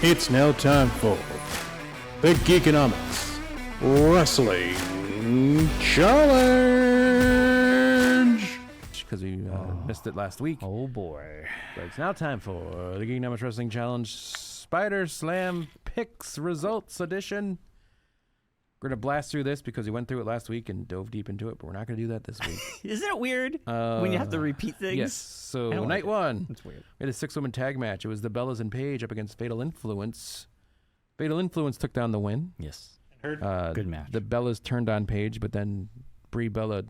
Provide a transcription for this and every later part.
It's now time for the Geekonomics Wrestling Challenge! Because we missed it last week. Oh boy. But it's now time for the Geekonomics Wrestling Challenge Spider Slam Picks Results Edition. We're going to blast through this because we went through it last week and dove deep into it, but we're not going to do that this week. Isn't it weird when you have to repeat things? Yes. So night one, It's weird. we had a 6-woman tag match. It was the Bellas and Paige up against Fatal Influence. Fatal Influence took down the win. Yes. Good match. The Bellas turned on Paige, but then Brie Bella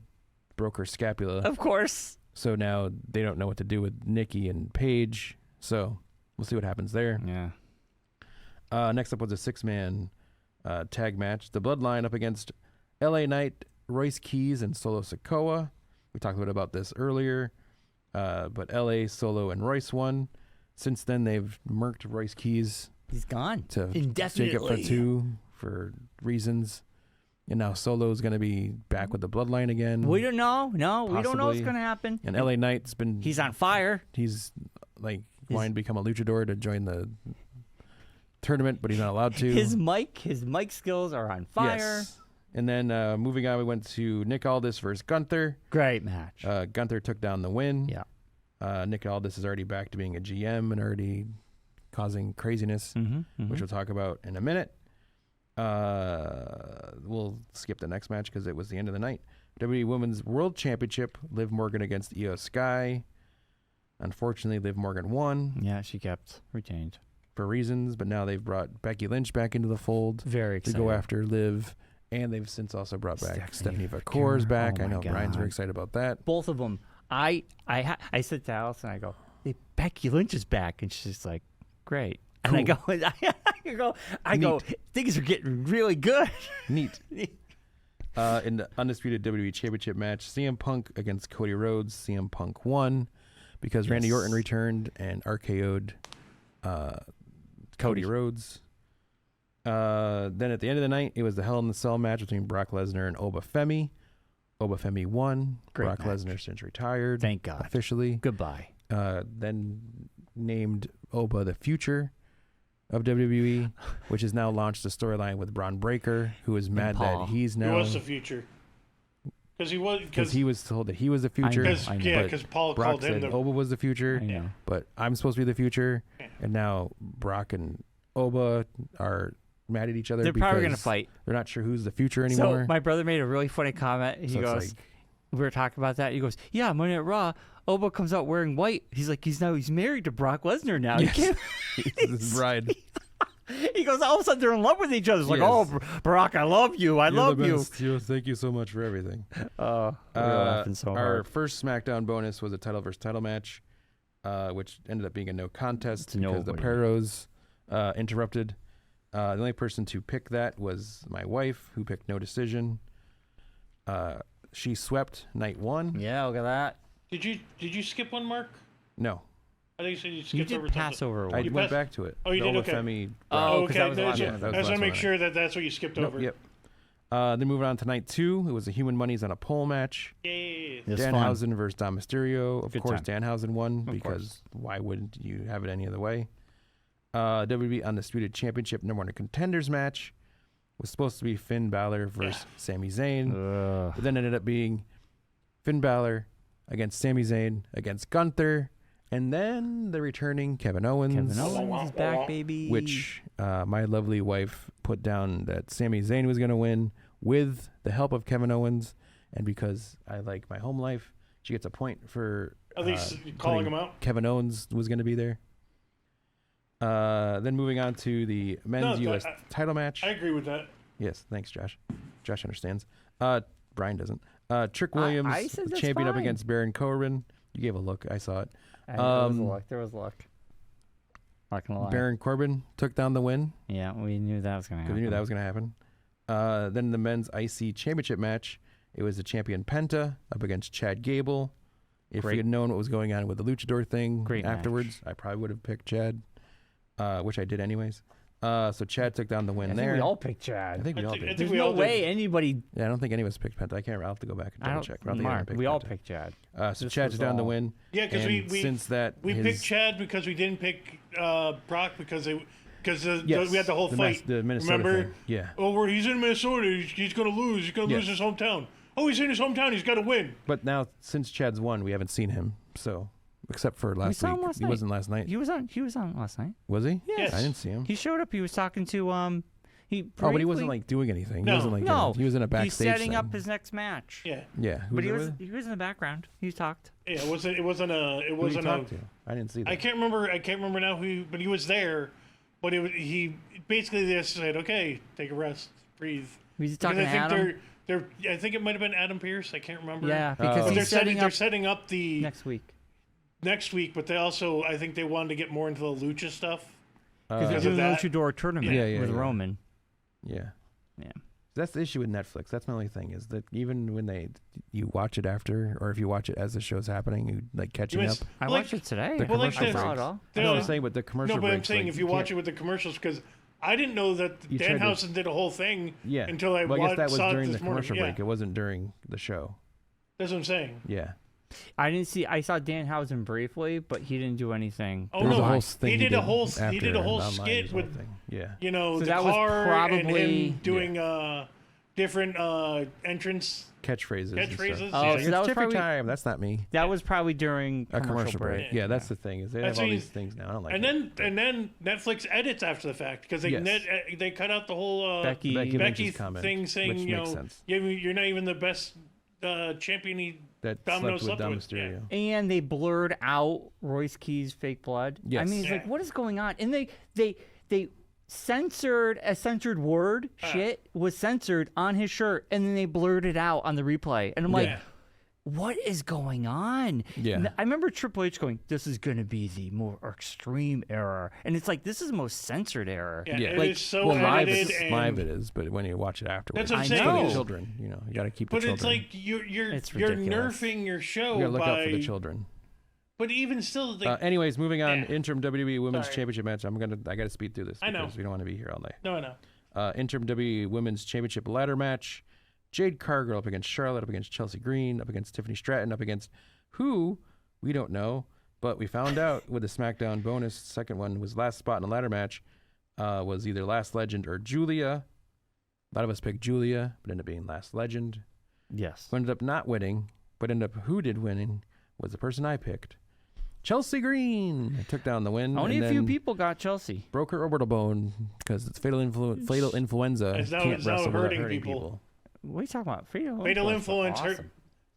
broke her scapula. Of course. So now they don't know what to do with Nikki and Paige. So we'll see what happens there. Yeah. Next up was a 6-man tag match. The Bloodline up against LA Knight, Royce Keys, and Solo Sikoa. We talked a bit about this earlier. But LA, Solo, and Royce won. Since then, they've murked Royce Keys. He's gone. To indefinitely. Jacob Fatu for reasons. And now Solo's going to be back with the Bloodline again. We don't know. No, we don't know what's Possibly. going to happen. And LA Knight's been... He's on fire. He's wanting to become a luchador to join the tournament, but he's not allowed to. His mic skills are on fire. Yes. And then moving on, we went to Nick Aldis versus Gunther. Great match. Gunther took down the win. Yeah. Nick Aldis is already back to being a GM and already causing craziness, which we'll talk about in a minute. We'll skip the next match because it was the end of the night. WWE Women's World Championship, Liv Morgan against Io Sky. Unfortunately, Liv Morgan won. Yeah, she kept retained. For reasons, but now they've brought Becky Lynch back into the fold. Very excited. To go after Liv. And they've since also brought back Stephanie Vaquer. Vaquer's back. Oh I know my Brian's God. very excited about that. Both of them. I said to Alice and I go, hey, Becky Lynch is back, and she's like, great. And Cool. I go, things are getting really good. Neat. In the undisputed WWE Championship match, CM Punk against Cody Rhodes. CM Punk won because Randy Orton returned and RKO'd Cody Rhodes. Then at the end of the night, it was the Hell in the Cell match between Brock Lesnar and Oba Femi. Oba Femi won. Great Brock match. Lesnar since retired. Thank God. Officially. Goodbye. Then named Oba the future of WWE, which has now launched a storyline with Braun Breaker, who is mad that he's now... He was the future. Because he was told that he was the future. Because Paul Brock called him said the... Oba was the future, I know. but I'm supposed to be the future. Yeah. And now Brock and Oba are mad at each other. They're probably going to because fight. They're not sure who's the future anymore. So my brother made a really funny comment. He goes, we were talking about that. He goes, yeah, Monday at Raw, Oba comes out wearing white. He's like, he's married to Brock Lesnar now. Yes. He can't... It's his bride. He goes, all of a sudden they're in love with each other. It's like, Yes. oh, Brock, I love you. I love you. Thank you so much for everything. We were laughing so Our hard. first SmackDown bonus was a title versus title match, which ended up being a no contest because the Perros interrupted. The only person to pick that was my wife, who picked no decision. She swept night one. Yeah, look at that. Did you skip one, Mark? No. I think you said you skipped You did over pass something. over I one. went back to it. Oh, you The did? Oba Okay. Femi Oh, bride. because that was the last I one. that was just the want last to make one. sure that's what you skipped over. Yep. Then moving on to night two, it was a Human Monies on a pole match. Yay. It's fun. Danhausen versus Dom Mysterio. Of Good course, time. Danhausen won Of because course. why wouldn't you have it any other way? WWE Undisputed Championship #1 contenders match was supposed to be Finn Balor versus Sami Zayn, but then ended up being Finn Balor against Sami Zayn against Gunther, and then the returning Kevin Owens. Kevin Owens is back, baby. Which my lovely wife put down that Sami Zayn was going to win with the help of Kevin Owens, and because I like my home life, she gets a point for At least calling him out. Kevin Owens was going to be there. Then moving on to the men's U.S. title match. I agree with that. Yes, thanks, Josh. Josh understands. Brian doesn't. Trick Williams, I said that's champion up fine. against Baron Corbin. You gave a look. I saw it. There was luck. There was luck. Not gonna lie. Baron Corbin took down the win. Yeah, we knew that was gonna Because happen. we knew that was going to happen. Then the men's IC championship match, it was the champion Penta up against Chad Gable. If we had known what was going on with the luchador thing afterwards, I probably would have picked Chad, which I did anyways. So Chad took down the win there. I think we all picked Chad. I think we all did. There's no way anybody... Yeah, I don't think any of us picked Penta. I can't remember. I'll have to go back and double check. Mark, we all picked Chad. So Chad took down the win. Yeah, because since that we picked Chad because we didn't pick Brock because because Yes, we had the whole fight. The Minnesota Remember? thing. Yeah. Oh, he's in Minnesota. He's going to lose. He's going to lose his hometown. Oh, he's in his hometown. He's got to win. But now, since Chad's won, we haven't seen him. So, except for last week. He wasn't last night. He was on last night. Was he? Yes. I didn't see him. He showed up. He was talking to but he wasn't like doing anything. No. He wasn't like No, he was in a backstage. He's setting thing. up his next match. Yeah. Yeah. But he was in the background. He talked. Yeah, it wasn't to? I didn't see that. I can't remember now but he was there. But he basically just said, "Okay, take a rest, breathe." Was he talking to Adam? I think it might have been Adam Pearce. I can't remember. Yeah, because they're setting up the next week. But they also, I think they wanted to get more into the lucha stuff. Because they're doing the Luchador tournament with Roman. Yeah. Yeah. That's the issue with Netflix. That's my only thing is that even when you watch it after, or if you watch it as the show's happening, you like catching up. I watched it today. The commercial breaks. I saw it I was saying, but the commercial breaks. No, but I'm saying if you watch it with the commercials, because I didn't know that Danhausen did a whole thing until I guess that was during the commercial morning. break. It wasn't during the show. That's what I'm saying. Yeah. I saw Danhausen briefly, but he didn't do anything. Oh no, he did a whole skit with so the that car was probably and him doing different entrance catchphretches. Oh, so that was probably time. That's not me. That was probably during a commercial break. Yeah, that's the thing. Is they have all these things now. I don't like it. And then Netflix edits after the fact because they cut out the whole Becky thing saying you're not even the best champion. That slept with Dom Mysterio. And they blurred out Royce Key's fake blood. Yes. I mean, it's like, what is going on? And they censored a censored word. Shit was censored on his shirt, and then they blurred it out on the replay. And I'm like, what is going on? Yeah. I remember Triple H going, "This is going to be the more extreme error," and it's like, this is the most censored error. Yeah, it like, is so edited. Live it is, but when you watch it afterwards, that's what I'm saying. For the children, you got to keep the children. But it's like you're nerfing your show. You got to look out for the children. But even still, anyways, moving on. Interim WWE Women's Championship match. I got to speed through this because we don't want to be here all day. No, I know. Interim WWE Women's Championship ladder match. Jade Cargill up against Charlotte, up against Chelsea Green, up against Tiffany Stratton, up against who we don't know, but we found out with the SmackDown bonus. Second one was last spot in the ladder match was either Last Legend or Julia. A lot of us picked Julia, but ended up being Last Legend. Yes. Who ended up not winning, but who did winning was the person I picked. Chelsea Green. I took down the win. Only a few people got Chelsea. Broke her orbital bone because it's fatal influenza. It's now hurting people. What are you talking about? Fatal influence hurt.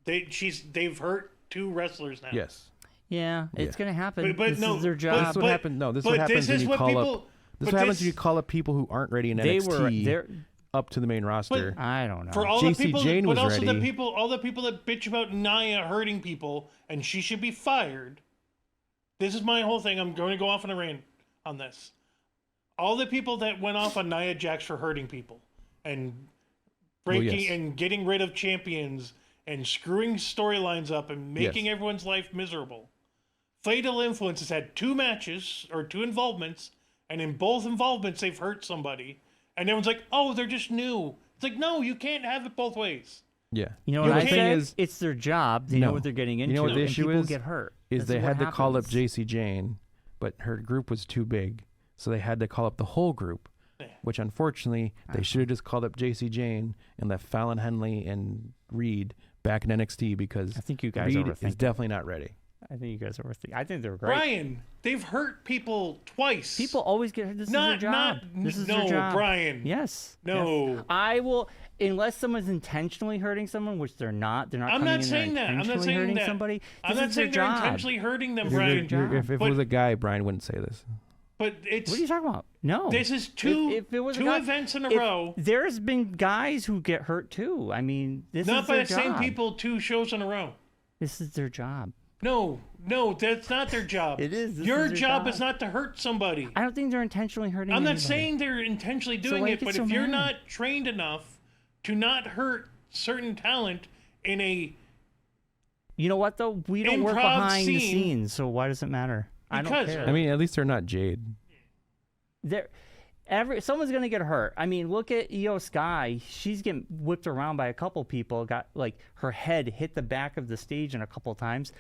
They've hurt 2 wrestlers now. Yes. Yeah, it's gonna happen. But this is their job. This is what happened. No, this is what happens when you call up. This is what happens when you call up people who aren't ready in NXT up to the main roster. I don't know. For all JC the people, Jane was but also ready. all the people that bitch about Nia hurting people and she should be fired. This is my whole thing. I'm going to go off on a rant on this. All the people that went off on Nia Jax for hurting people and breaking and getting rid of champions and screwing storylines up and making everyone's life miserable. Fatal Influence has had 2 matches or 2 involvements, and in both involvements they've hurt somebody, and everyone's like, "Oh, they're just new." It's like, no, you can't have it both ways. Yeah. You know what I say? It's their job. They know what they're getting into. You know what the issue is? Get hurt. They had to call up JC Jane, but her group was too big, so they had to call up the whole group. Which unfortunately they should have just called up JC Jane and left Fallon Henley and Reed back in NXT because I think you guys Reed is definitely not ready. I think you guys are overthinking. I think they're great. Brian, they've hurt people twice. People always get hurt. This is their job. This is their job. Brian. Yes. No. Yes. I will, unless someone's intentionally hurting someone, which they're not. They're not. I'm not saying that. I'm not saying hurting that. somebody. I'm not saying they're intentionally hurting them, Brian. If it was a guy, Brian wouldn't say this. But it's. What are you talking about? No. This is two events in a row. There's been guys who get hurt too. I mean, this not is their by the job. same people 2 shows in a row. This is their job. No, that's not their job. It is. Your job is not to hurt somebody. I don't think they're intentionally hurting I'm not anybody. saying they're intentionally doing it, but if you're not trained enough to not hurt certain talent in a You know what though? We don't work behind the scenes, so why does it matter? I don't care. I mean, at least they're not Jade. Someone's gonna get hurt. I mean, look at Io Sky. She's getting whipped around by a couple people. Got like her head hit the back of the stage in a couple times.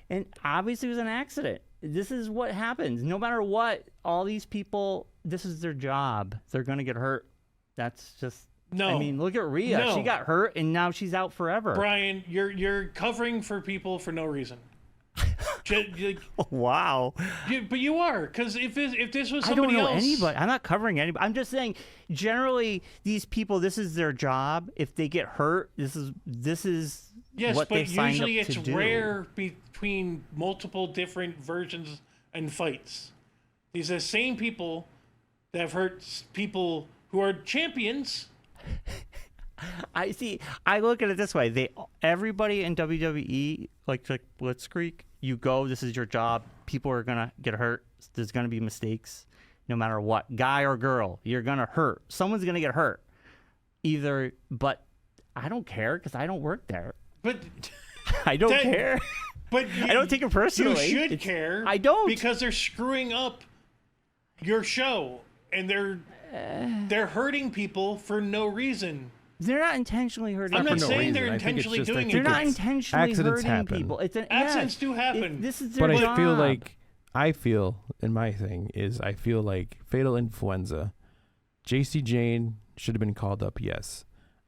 And obviously it was an accident. This is what happens. No matter what, all these people, this is their job. They're going to get hurt. That's just... No. I mean, look at Rhea. No. She got hurt, and now she's out forever. Bryon, you're covering for people for no reason. Wow. But you are, because if this was I somebody don't know else... anybody. I'm not covering anybody. I'm just saying, generally, these people, this is their job. If they get hurt, this is Yes, what they but signed usually up to it's do. rare between multiple different versions and fights. These are the same people that have hurt people who are champions. I see. I look at it this way: everybody in WWE, like Blitzkrieg, you go. This is your job. People are gonna get hurt. There's gonna be mistakes, no matter what, guy or girl. You're gonna hurt. Someone's gonna get hurt. But I don't care because I don't work there. But I don't care. But I don't take it personally. You should care. I don't, because they're screwing up your show and they're hurting people for no reason. They're not intentionally hurting. I'm not people. saying they're I think it's intentionally just- I doing think it. They're not it's- intentionally accidents hurting happen. people. It's an Accidents do happen. This is their But job. I feel like in my thing is I feel like fatal influenza. JC Jane should have been called up. Yes,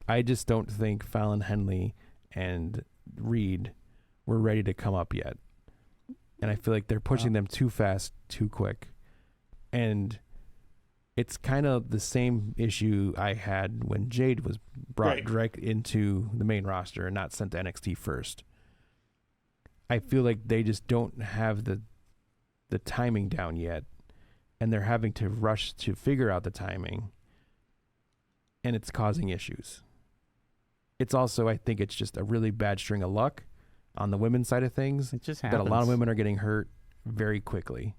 I just don't think Fallon Henley and Reed were ready to come up yet, and I feel like they're pushing them too fast, too quick, and it's kind of the same issue I had when Jade was brought direct into the main roster and not sent to NXT first. I feel like they just don't have the timing down yet, and they're having to rush to figure out the timing, and it's causing issues. It's also, I think it's just a really bad string of luck on the women's side of things. It just that happens. a lot of women are getting hurt very quickly.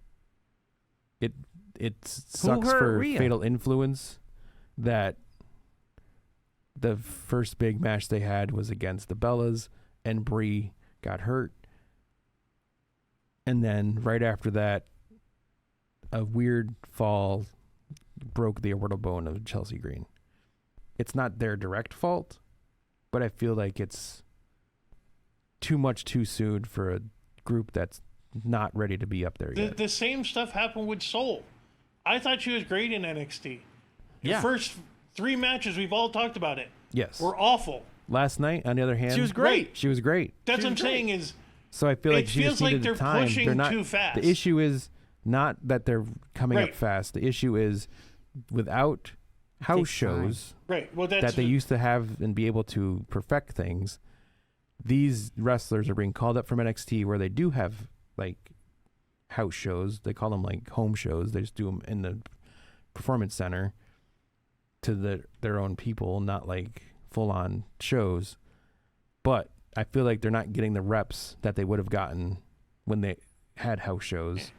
It sucks hurt for Rhea? Fatal Influence that the first big match they had was against the Bellas, and Brie got hurt. And then right after that, a weird fall broke the orbital bone of Chelsea Green. It's not their direct fault, but I feel like it's too much too soon for a group that's not ready to be up there yet. The same stuff happened with Soul. I thought she was great in NXT. The first 3 matches, we've all talked about it, Yes. were awful. Last night, on the other hand, She was great. She was great. That's what I'm saying is, So I feel like it she feels just like needed they're the time. pushing They're not, too fast. The issue is not that they're coming Right. up fast. The issue is without house takes time. shows right. Well, that's that they used to have and be able to perfect things, these wrestlers are being called up from NXT where they do have like house shows. They call them like home shows. They just do them in the performance center to their own people, not like full on shows. But I feel like they're not getting the reps that they would have gotten when they had house shows,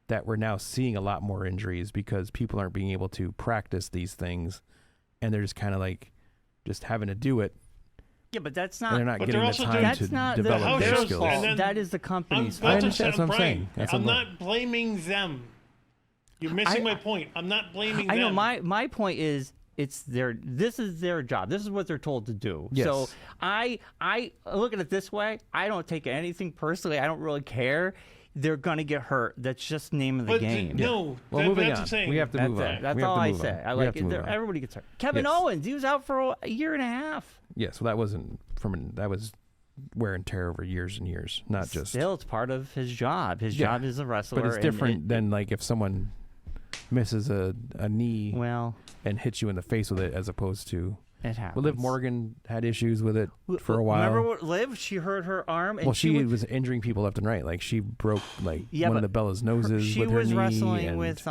that we're now seeing a lot more injuries because people aren't being able to practice these things, and they're just kind of like just having to do it. Yeah, but that's And not. they're not But getting they're the also time doing- to That's not develop the house their shows, skills. and then- That is the company's I fault. understand. That's what I'm Brian, saying. That's I'm what- not blaming them. You're missing my point. I'm not blaming I them. know my point is this is their job. This is what they're told to do. Yes. So I look at it this way. I don't take anything personally. I don't really care. They're gonna get hurt. That's just the name of the But game. no, Well, that's moving what on. I'm saying. We have to That's move it. on. That's We have all to I move say. on. I We like have to move it. on. Everybody gets hurt. Kevin Yes. Owens, he was out for a year and a half. Yes, well, that wasn't that was wear and tear over years and years, not just. Still, it's part of his job. His Yeah, job is a wrestler. But it's and different than like if someone misses a knee well, and hits you in the face with it, as opposed to. it happens. Well, Liv Morgan had issues with it for a while. Remember what Liv? She hurt her arm. And Well, she was was injuring people left and right. Like she broke like Yeah, one of but the Bella's noses she with her was knee. wrestling and with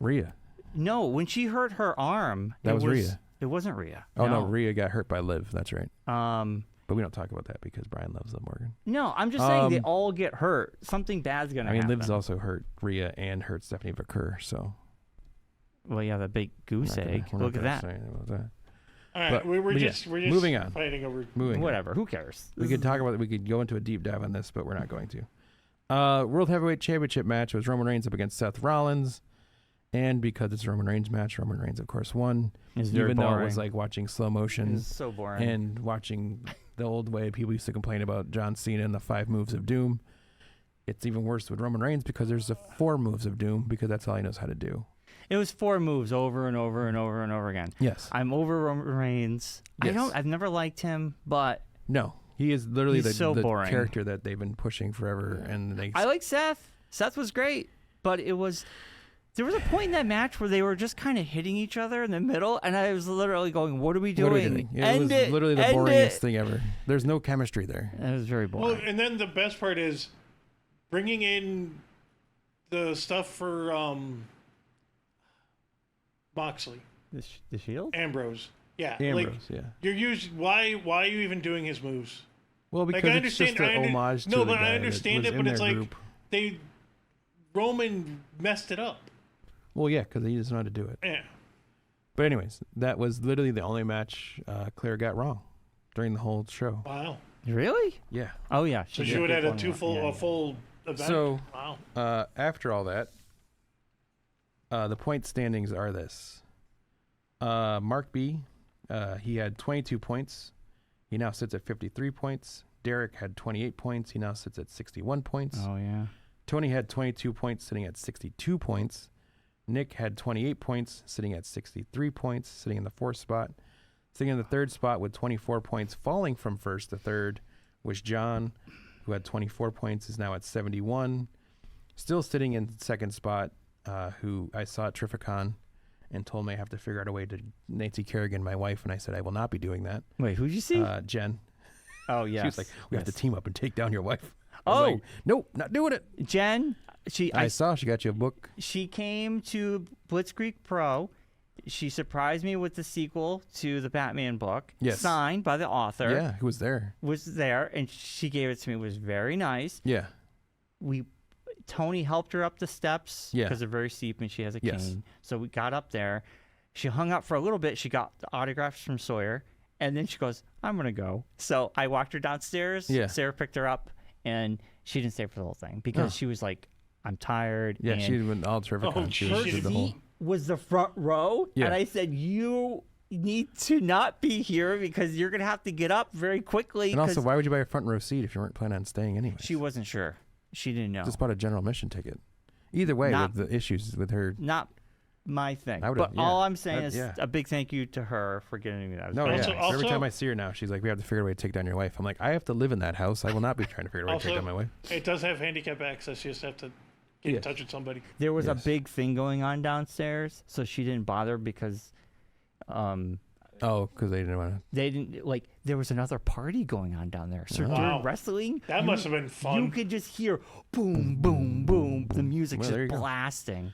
Rhea. No, when she hurt her arm, That it was Rhea. It wasn't Rhea. Oh no, Rhea got hurt by Liv. That's right. Um, But we don't talk about that because Brian loves Liv Morgan. no, I'm just saying they Um, all get hurt. Something bad's gonna I mean, happen. Liv's also hurt Rhea and hurt Stephanie Vaquer. So Well, yeah, the big goose egg. we're not Look at gonna that. say anything about that. All right, But- we're but yeah, just moving on. fighting over. Moving on. Whatever. Who cares? We could talk about it. We could go into a deep dive on this, but we're not going to. World Heavyweight Championship match was Roman Reigns up against Seth Rollins. And because it's a Roman Reigns match, Roman Reigns, of course, won. It's very even though it boring. was like watching slow motion It's so boring. and watching the old way people used to complain about John Cena and the 5 moves of doom. It's even worse with Roman Reigns because there's the 4 moves of doom because that's all he knows how to do. It was 4 moves over and over and over and over again. Yes. I'm over Roman Reigns. Yes. I've never liked him, but No, he is literally He's so the boring. character that they've been pushing forever. And I like Seth. Seth was great, but there was a point in that match where they were just kind of hitting each other in the middle, and I was literally going, "What are we doing?" What are we doing? It was literally the boringest thing ever. There's no chemistry there. It was very boring. Well, and then the best part is bringing in the stuff for Moxley, the Shield. Ambrose. Yeah, Ambrose, yeah. You're using why are you even doing his moves? Well, because I it's just an homage to no, the but guy I understand that it. was But in it's their like group. Roman messed it up. Well, yeah, because he doesn't know how to do it. Yeah. But anyways, that was literally the only match Claire got wrong during the whole show. Wow. Really? Yeah. Oh yeah. So she would have had a full event. So wow. After all that, the point standings are this. Mark B, he had 22 points. He now sits at 53 points. Derek had 28 points. He now sits at 61 points. Oh yeah. Tony had 22 points, sitting at 62 points. Nick had 28 points, sitting at 63 points, sitting in the 4th spot. Sitting in the 3rd spot with 24 points, falling from 1st to 3rd, was John, who had 24 points, is now at 71. Still sitting in 2nd spot, who I saw at Trificon and told me I have to figure out a way to Nancy Kerrigan, my wife, and I said I will not be doing that. Wait, who'd you see? Jen. Oh yeah. She was like, we have to team up and take down your wife. I Oh, was like, nope, not doing it. Jen. I saw she got you a book. She came to Blitzkrieg Pro. She surprised me with the sequel to the Batman book, Yes. signed by the author. Yeah, who was there? Was there, and she gave it to me. It was very nice. Yeah. Tony helped her up the steps Yeah. because they're very steep and she has a Yes. cane. So we got up there. She hung up for a little bit. She got the autographs from Sawyer, and then she goes, "I'm gonna go." So I walked her downstairs. Yeah. Sarah picked her up, and she didn't stay for the whole thing because she was like, "I'm tired." Yeah, and she went all terrific. Oh, She her did the whole. seat was the front row, Yeah. and I said, "You need to not be here because you're gonna have to get up very quickly." And also, 'cause why would you buy a front row seat if you weren't planning on staying anyway? she wasn't sure. She didn't know. Just bought a general admission ticket. Either way, Not- with the issues with her. Not my thing. I would've- But yeah. all I'm saying is yeah. a big thank you to her for getting me that. No, Also- yeah. also- Every time I see her now, she's like, "We have to figure out a way to take down your wife." I'm like, "I have to live in that house. I will not be trying to figure out a way to take Also- down my wife." It does have handicap access. You just have to get Yeah. in touch with somebody. There was a Yes. big thing going on downstairs, so she didn't bother because Oh, because they didn't want to. they didn't like. There was another party going on down there. So Wow. during wrestling, That must have been fun. You could just hear boom, boom, boom. The music's Well, there just you go. blasting.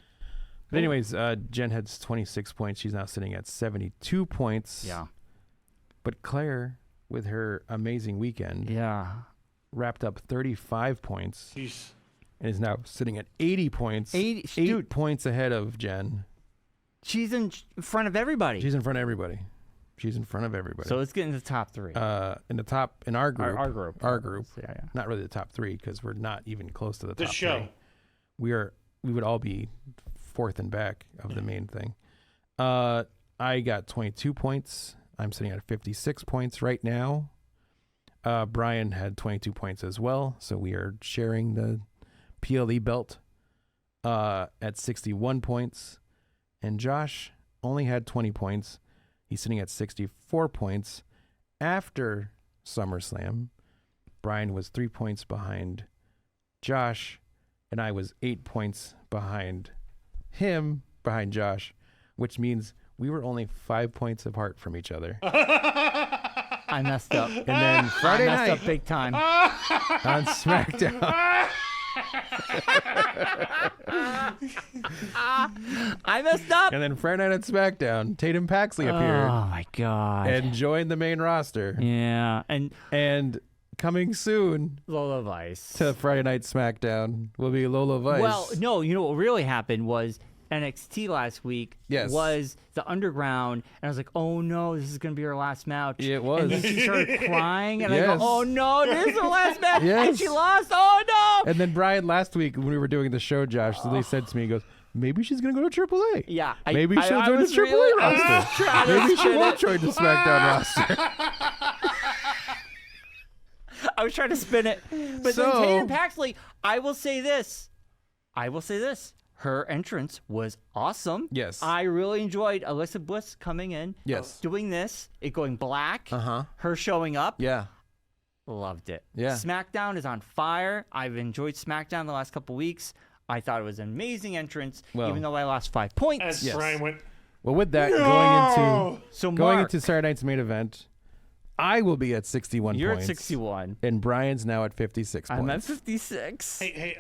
But anyways, Jen had 26 points. She's now sitting at 72 points. Yeah. But Claire, with her amazing weekend, Yeah. wrapped up 35 points Jeez. and is now sitting at 80 points. 80 8 dude. points ahead of Jen. She's in front of everybody. She's in front of everybody. She's in front of everybody. So let's get into the top 3. in the top, in our group. Our group. Yeah. Not really the top 3 because we're not even close to the The top show. 3. We would all be 4th and back of the main thing. I got 22 points. I'm sitting at 56 points right now. Bryon had 22 points as well. So we are sharing the PLE belt at 61 points. And Josh only had 20 points. He's sitting at 64 points. After SummerSlam, Bryon was 3 points behind Josh, and I was 8 points behind him, behind Josh, which means we were only 5 points apart from each other. I messed up. And then Friday I messed night up big time. on SmackDown, I messed up. and then Friday night on SmackDown, Tatum Paxley appeared Oh my god. and joined the main roster. yeah, and And coming soon Lola Vice. to Friday night SmackDown will be Lola Vice. Well, no, you know what really happened was NXT last week Yes. was the Underground, and I was like, oh no, this is going to be our last match. It was. And then she started crying, and I Yes. go, oh no, this is our last match. Yes. And she lost, oh no. And then Bryon last week when we were doing the show, Josh, so they said to me, he goes, maybe she's going to go to AAA. Yeah. Maybe she'll I join the was AAA really- I was roster. trying to Maybe she spin won't it. join the SmackDown roster. I was trying to spin it. But then Tatum Paxley, I will say this. Her entrance was awesome. Yes. I really enjoyed Alyssa Bliss coming in. Yes. Doing this, it going black. Uh-huh. Her showing up. Yeah. Loved it. Yeah. SmackDown is on fire. I've enjoyed SmackDown the last couple weeks. I thought it was an amazing entrance, even though I lost 5 points. As Brian went, well, with that, going into Saturday night's main event, I will be at 61 You're points. at 61. And Brian's now at 56 points. I'm at 56. hey,